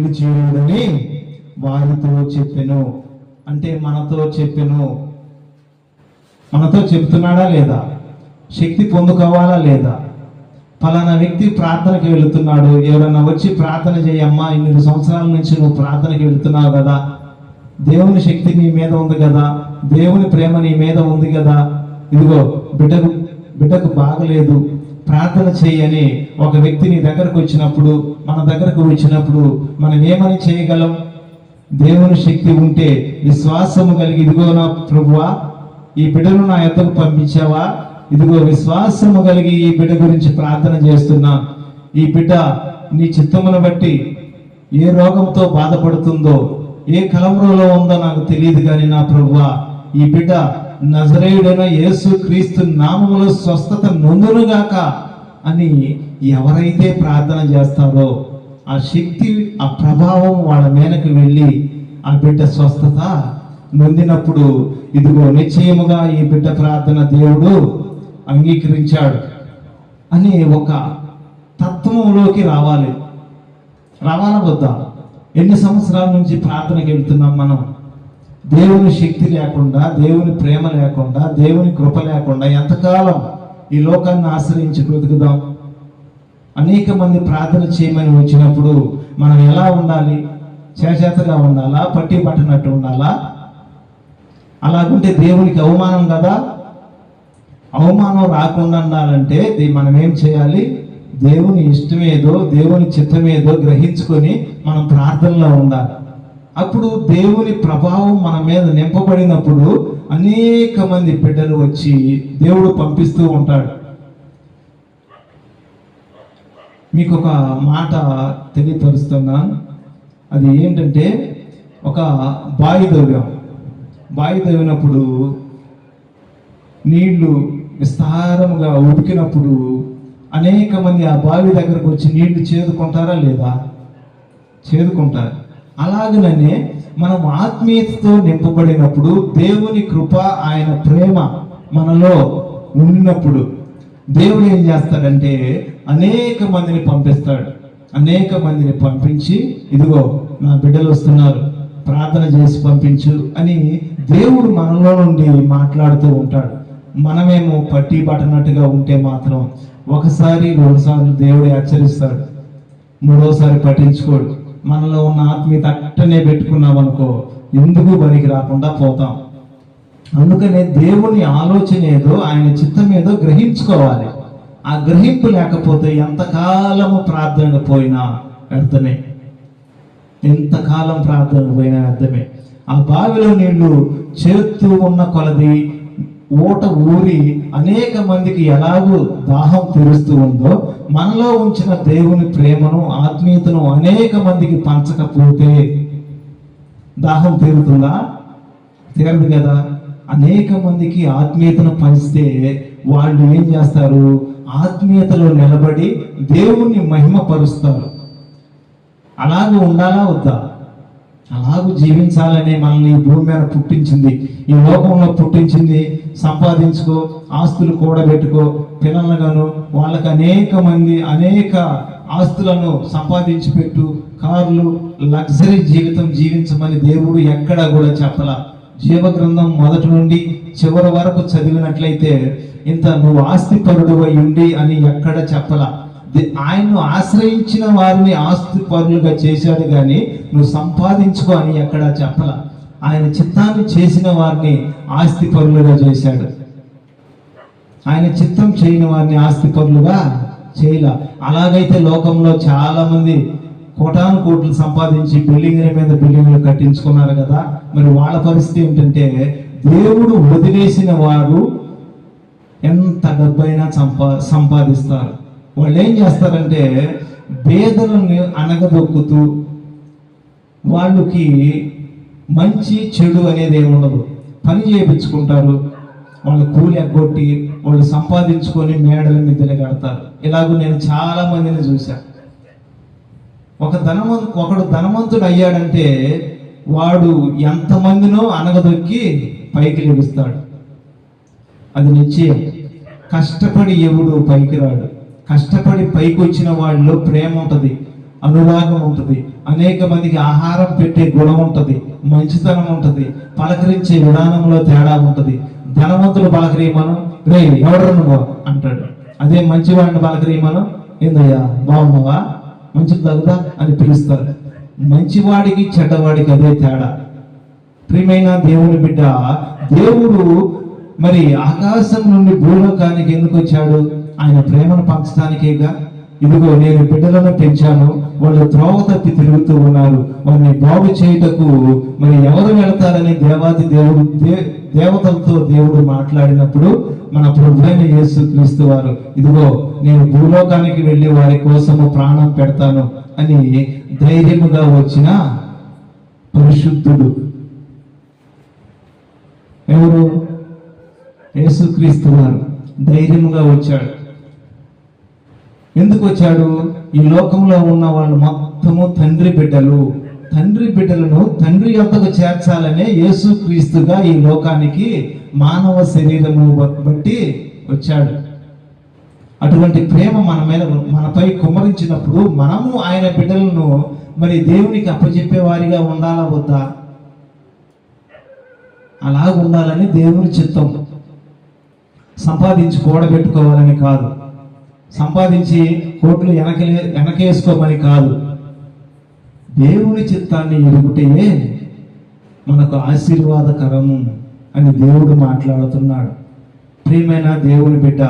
నిలిచియుడని వారితో చెప్పెను. అంటే మనతో చెప్పెను. మనతో చెప్తున్నాడా లేదా? శక్తి పొందుకోవాలా లేదా? ఫలానా వ్యక్తి ప్రార్థనకి వెళుతున్నాడు, ఎవరన్నా వచ్చి ప్రార్థన చేయమ్మా, ఇన్ని సంవత్సరాల నుంచి నువ్వు ప్రార్థనకి వెళుతున్నావు కదా, దేవుని శక్తి నీ మీద ఉంది కదా, దేవుని ప్రేమ నీ మీద ఉంది కదా, ఇదిగో బిడ్డకు బాగలేదు, ప్రార్థన చేయని ఒక వ్యక్తి నీ దగ్గరకు వచ్చినప్పుడు, మన దగ్గరకు వచ్చినప్పుడు మనం ఏమని చేయగలం? దేవుని శక్తి ఉంటే విశ్వాసము కలిగి, ఇదిగో నా ప్రభువా ఈ బిడ్డను నా యొద్దకు పంపించావా, ఇదిగో విశ్వాసము కలిగి ఈ బిడ్డ గురించి ప్రార్థన చేస్తున్నా, ఈ బిడ్డ నీ చిత్తమును బట్టి ఏ రోగంతో బాధపడుతుందో, ఏ కలంలో ఉందో నాకు తెలియదు కానీ నా ప్రభువా ఈ బిడ్డ నజరేయుడైన యేసు క్రీస్తు నామములో స్వస్థత నొందునుగాక అని ఎవరైతే ప్రార్థన చేస్తారో ఆ శక్తి, ఆ ప్రభావం వాళ్ళ మీదకి వెళ్ళి ఆ బిడ్డ స్వస్థత నొందినప్పుడు ఇదిగో నిశ్చయముగా ఈ బిడ్డ ప్రార్థన దేవుడు అంగీకరించాడు అని ఒక తత్వంలోకి రావాలా వద్దా? ఎన్ని సంవత్సరాల నుంచి ప్రార్థనకి వెళ్తున్నాం మనం? దేవుని శక్తి లేకుండా, దేవుని ప్రేమ లేకుండా, దేవుని కృప లేకుండా ఎంతకాలం ఈ లోకాన్ని ఆశ్రయించి బ్రతుకుదాం? అనేక మంది ప్రార్థన చేయమని వచ్చినప్పుడు మనం ఎలా ఉండాలి? చేతగా ఉండాలా? పట్టి పట్టినట్టు ఉండాలా? అలాగుంటే దేవునికి అవమానం కదా. అవమానం రాకుండా ఉండాలంటే మనం ఏం చేయాలి? దేవుని ఇష్టమేదో, దేవుని చిత్తమేదో గ్రహించుకొని మనం ప్రార్థనలో ఉండాలి. అప్పుడు దేవుని ప్రభావం మన మీద నింపబడినప్పుడు అనేక మంది బిడ్డలు వచ్చి దేవుడు పంపిస్తూ ఉంటాడు. మీకు ఒక మాట తెలియపరుస్తున్నాను. అది ఏంటంటే, ఒక బావి తవ్వినప్పుడు నీళ్లు విస్తారముగా ఉడికినప్పుడు అనేక మంది ఆ బావి దగ్గరకు వచ్చి నీళ్లు చేదుకుంటారా లేదా? చేదుకుంటారు. అలాగనే మనం ఆత్మీయతతో నింపబడినప్పుడు, దేవుని కృప, ఆయన ప్రేమ మనలో ఉండినప్పుడు దేవుడు ఏం చేస్తాడంటే అనేక మందిని పంపిస్తాడు. అనేక మందిని పంపించి, ఇదిగో నా బిడ్డలు వస్తున్నారు, ప్రార్థన చేసి పంపించు అని దేవుడు మనలో నుండి మాట్లాడుతూ ఉంటాడు. మనమేమో పట్టి పట్టనట్టుగా ఉంటే మాత్రం ఒకసారి రెండుసార్లు దేవుడు హెచ్చరిస్తాడు, మూడోసారి పట్టించుకోడు. మనలో ఉన్న ఆత్మీయత అట్టనే పెట్టుకున్నాం అనుకో, ఎందుకు పనికి రాకుండా పోతాం. అందుకనే దేవుని ఆలోచన ఏదో, ఆయన చిత్తం ఏదో గ్రహించుకోవాలి. ఆ గ్రహింపు లేకపోతే ఎంతకాలము ప్రార్థన పోయినా వ్యర్థమే. ఎంతకాలం ప్రార్థన పోయినా వ్యర్థమే. ఆ బావిలో నీళ్లు చేరుతూ ఉన్న కొలది ఓట ఊరి అనేక మందికి ఎలాగూ దాహం తీరుస్తూ ఉందో, మనలో ఉంచిన దేవుని ప్రేమను, ఆత్మీయతను అనేక మందికి పంచకపోతే దాహం తీరుతుందా? తీరదు కదా. అనేక మందికి ఆత్మీయతను పంచితే వాళ్ళు ఏం చేస్తారు? ఆత్మీయతలో నిలబడి దేవుణ్ణి మహిమపరుస్తారు. అలాగూ ఉండాలా వద్దా? అలాగూ జీవించాలని మనల్ని భూమి మీద పుట్టించింది, ఈ లోకంలో పుట్టించింది. సంపాదించుకో, ఆస్తులు కూడబెట్టుకో, పిల్లలుగాను వాళ్ళకి అనేక ఆస్తులను సంపాదించి పెట్టు, కార్లు, లగ్జరీ జీవితం జీవించమని దేవుడు ఎక్కడా కూడా చెప్పలా. జీవగ్రంథం మొదటి నుండి చివరి వరకు చదివినట్లయితే ఇంత నువ్వు ఆస్తిపరుడు అయి ఉండి అని ఎక్కడ చెప్పలా. ఆయన్ను ఆశ్రయించిన వారిని ఆస్తి పరులుగా చేశాడు కానీ నువ్వు సంపాదించుకో అని ఎక్కడా చెప్పలా. ఆయన చిత్తాన్ని చేసిన వారిని ఆస్తి పరులుగా చేశాడు. ఆయన చిత్తం చేయని వారిని ఆస్తి పరులుగా చేయలా. అలాగైతే లోకంలో చాలా మంది కోటాను కోట్లు సంపాదించి బిల్డింగ్ల మీద బిల్డింగ్లు కట్టించుకున్నారు కదా. మరి వాళ్ళ పరిస్థితి ఏంటంటే, దేవుడు వదిలేసిన వారు ఎంత డబ్బైనా సంపాదిస్తారు. వాళ్ళు ఏం చేస్తారంటే పేదలను అనగదొక్కుతూ, వాళ్ళకి మంచి చెడు అనేది ఏముండదు, పని చేయించుకుంటారు. వాళ్ళు కూలి ఎగ్గొట్టి వాళ్ళు సంపాదించుకొని మేడల మిద్దెలు కడతారు. ఇలాగూ నేను చాలా మందిని చూశాను. ఒకడు ధనవంతుడు అయ్యాడంటే వాడు ఎంతమందినో అనగదొక్కి పైకి లెగుస్తాడు. అది నిశ్చయం. కష్టపడి ఎవడు పైకి రాడు. కష్టపడి పైకి వచ్చిన వాళ్ళలో ప్రేమ ఉంటుంది. అనురాగం ఉంటుంది, అనేక మందికి ఆహారం పెట్టే గుణం ఉంటుంది, మంచితనం ఉంటుంది, పలకరించే విధానంలో తేడా ఉంటుంది. ధనవంతులు పలకరీమను, రే ఎవరు నువ్వు అంటాడు. అదే మంచివాడిని పలకరీమను, ఏందయ్యా బాగున్నావా, మంచిది తగ్గుదా అని పిలుస్తారు. మంచివాడికి చెడ్డవాడికి అదే తేడా. ప్రియమైన దేవుని బిడ్డ, దేవుడు మరి ఆకాశం నుండి భూలోకానికి ఎందుకు వచ్చాడు? ఆయన ప్రేమను పంచడానికేగా. ఇదిగో నేను బిడ్డలను పెంచాను, వాళ్ళు త్రోవ తప్పి తిరుగుతూ ఉన్నారు, వారిని బాగు చేయుటకు మరి ఎవరు వెళతారని దేవాది దేవుడు దేవతలతో దేవుడు మాట్లాడినప్పుడు మన ప్రభువైన యేసుక్రీస్తు వారు, ఇదిగో నేను భూలోకానికి వెళ్ళి వారి కోసము ప్రాణం పెడతాను అని ధైర్యముగా వచ్చిన పరిశుద్ధుడు ఎవరు? యేసుక్రీస్తు వారు ధైర్యముగా వచ్చాడు. ఎందుకు వచ్చాడు? ఈ లోకంలో ఉన్న వాళ్ళు మొత్తము తండ్రి బిడ్డలను తండ్రి యొద్దకు చేర్చాలనే యేసుక్రీస్తుగా ఈ లోకానికి మానవ శరీరము బట్టి వచ్చాడు. అటువంటి ప్రేమ మనపై కుమ్మరించినప్పుడు మనము ఆయన బిడ్డలను మరి దేవునికి అప్పచెప్పే వారిగా ఉండాలా వద్దా? అలా ఉండాలని దేవుని చిత్తం. సంపాదించి కూడబెట్టుకోవాలని కాదు, సంపాదించి కోట్లు వెనకేసుకోమని కాదు. దేవుని చిత్తాన్ని ఎరుగుటే మనకు ఆశీర్వాదకరము అని దేవుడు మాట్లాడుతున్నాడు. ప్రియమైన దేవుని బిడ్డ,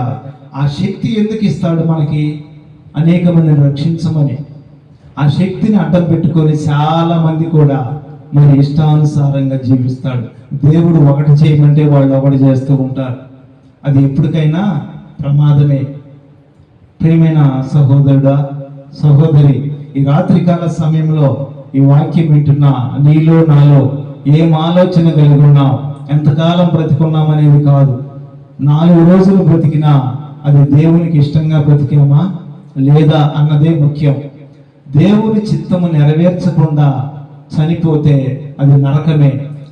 ఆ శక్తి ఎందుకు ఇస్తాడు మనకి? అనేక మందిని రక్షించమని. ఆ శక్తిని అడ్డం పెట్టుకొని చాలా మంది కూడా మరి ఇష్టానుసారంగా జీవిస్తాడు. దేవుడు ఒకటి చేయమంటే వాళ్ళు ఒకటి చేస్తూ ఉంటారు. అది ఎప్పటికైనా ప్రమాదమే. ప్రియమైన సహోదరుడా, సహోదరి, ఈ రాత్రికాల సమయంలో ఈ వాక్యం వింటున్నా నీలో నాలో ఏం ఆలోచన కలిగి ఉన్నావు? ఎంతకాలం బ్రతికున్నామనేది కాదు. 4 రోజులు బ్రతికినా అది దేవునికి ఇష్టంగా బ్రతికామా లేదా అన్నదే ముఖ్యం. దేవుని చిత్తము నెరవేర్చకుండా చనిపోతే అది నరకమే.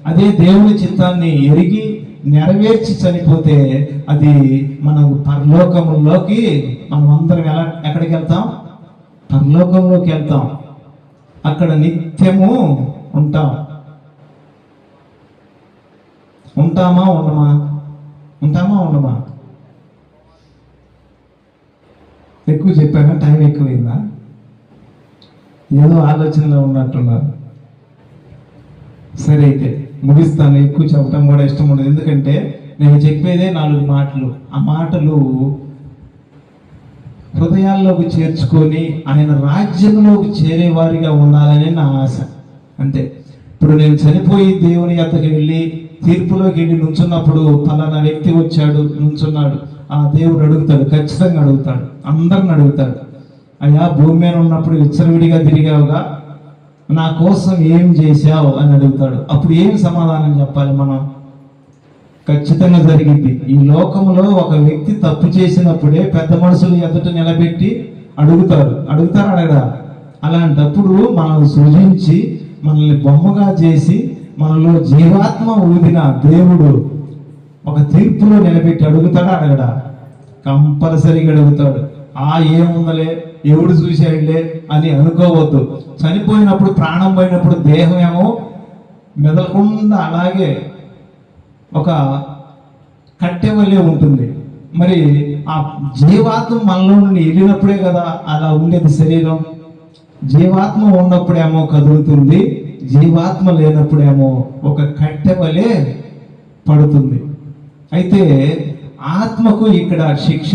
అదే దేవుని చిత్తాన్ని ఎరిగి నెరవేర్చి చనిపోతే అది మన పరలోకంలోకి మనం అందరం ఎక్కడికి వెళ్తాం? పరలోకంలోకి వెళ్తాం. అక్కడ నిత్యము ఉంటాం. ఉంటామా ఉండమా? ఎక్కువ చెప్పాను, టైం ఎక్కువైందా? ఏదో ఆలోచనలో ఉన్నట్టున్నారు. సరే అయితే ముగిస్తాను. ఎక్కువ చెప్పడం కూడా ఇష్టం ఉండదు, ఎందుకంటే నేను చెప్పేదే 4 మాటలు. ఆ మాటలు హృదయాల్లోకి చేర్చుకొని ఆయన రాజ్యంలోకి చేరేవారిగా ఉండాలని నా ఆశ. అంతే. ఇప్పుడు నేను చనిపోయి దేవుని యొద్దకు వెళ్ళి తీర్పులోకి వెళ్ళి నుంచున్నప్పుడు పలానా వ్యక్తి వచ్చాడు నుంచున్నాడు, ఆ దేవుడు అడుగుతాడు, ఖచ్చితంగా అడుగుతాడు, అందరిని అడుగుతాడు. అయ్యా, భూమి మీద ఉన్నప్పుడు విచ్చలవిడిగా తిరిగావుగా, నా కోసం ఏం చేశావు అని అడుగుతాడు. అప్పుడు ఏం సమాధానం చెప్పాలి మనం? ఖచ్చితంగా జరిగింది. ఈ లోకంలో ఒక వ్యక్తి తప్పు చేసినప్పుడే పెద్ద మనుషులు ఎదుట నిలబెట్టి అడుగుతారా? అలాంటప్పుడు మనల్ని సృజించి మనల్ని బొమ్మగా చేసి మనలో జీవాత్మ ఊదిన దేవుడు ఒక తీర్పులో నిలబెట్టి అడగడా? కంపల్సరీగా అడుగుతాడు. ఏముందలే, ఎవడు చూశాడులే అని అనుకోవద్దు. చనిపోయినప్పుడు, ప్రాణం పోయినప్పుడు దేహం ఏమో మెదలకుండా అలాగే ఒక కట్టెవలే ఉంటుంది. మరి ఆ జీవాత్మ మనలో నుండి వెళ్ళినప్పుడే కదా అలా ఉండేది శరీరం. జీవాత్మ ఉన్నప్పుడేమో కదులుతుంది, జీవాత్మ లేనప్పుడేమో ఒక కట్టెవలే పడుతుంది. అయితే ఆత్మకు ఇక్కడ శిక్ష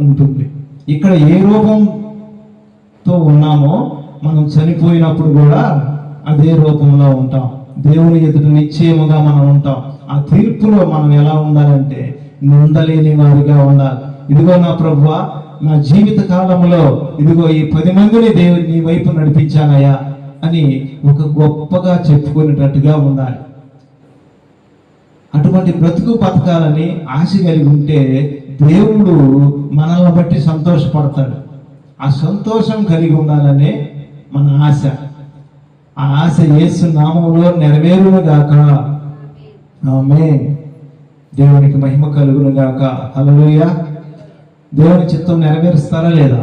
ఉంటుంది. ఇక్కడ ఏ రూపంతో ఉన్నామో మనం చనిపోయినప్పుడు కూడా అదే రూపంలో ఉంటాం. దేవుని ఎదుట నిశ్చయముగా మనం ఉంటాం. ఆ తీర్పులో మనం ఎలా ఉండాలంటే నిందలేని వారిగా ఉండాలి. ఇదిగో నా ప్రభువా, నా జీవిత కాలంలో ఇదిగో ఈ 10 మందిని దేవుని నీ వైపు నడిపించానయ్యా అని ఒక గొప్పగా చెప్పుకునేటట్టుగా ఉండాలి. అటువంటి బ్రతుకు బతకాలని ఆశ కలిగి ఉంటే దేవుడు మనల్ని బట్టి సంతోషపడతాడు. ఆ సంతోషం కలిగి ఉండాలనే మన ఆశ. ఆ ఆశ యేసు నామములో నెరవేరును గాక. ఆమేన్. దేవునికి మహిమ కలుగును గాక. హల్లెలూయా. దేవుని చిత్తం నెరవేరుస్తారా లేదా?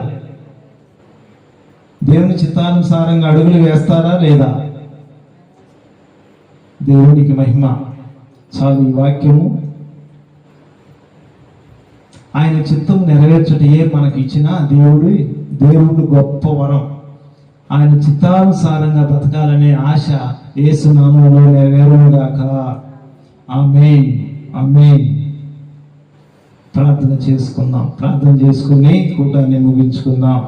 దేవుని చిత్తానుసారంగా అడుగులు వేస్తారా లేదా? దేవునికి మహిమ. చాలు ఈ వాక్యము. ఆయన చిత్తం నెరవేర్చుటయే మనకి ఇచ్చిన దేవుడు గొప్ప వరం. ఆయన చిత్తానుసారంగా బ్రతకాలనే ఆశ యేసు నామములో నెరవేరుగాక. ఆమేన్, ఆమేన్. ప్రార్థన చేసుకుందాం. ప్రార్థన చేసుకుని కూటాన్ని ముగించుకుందాం.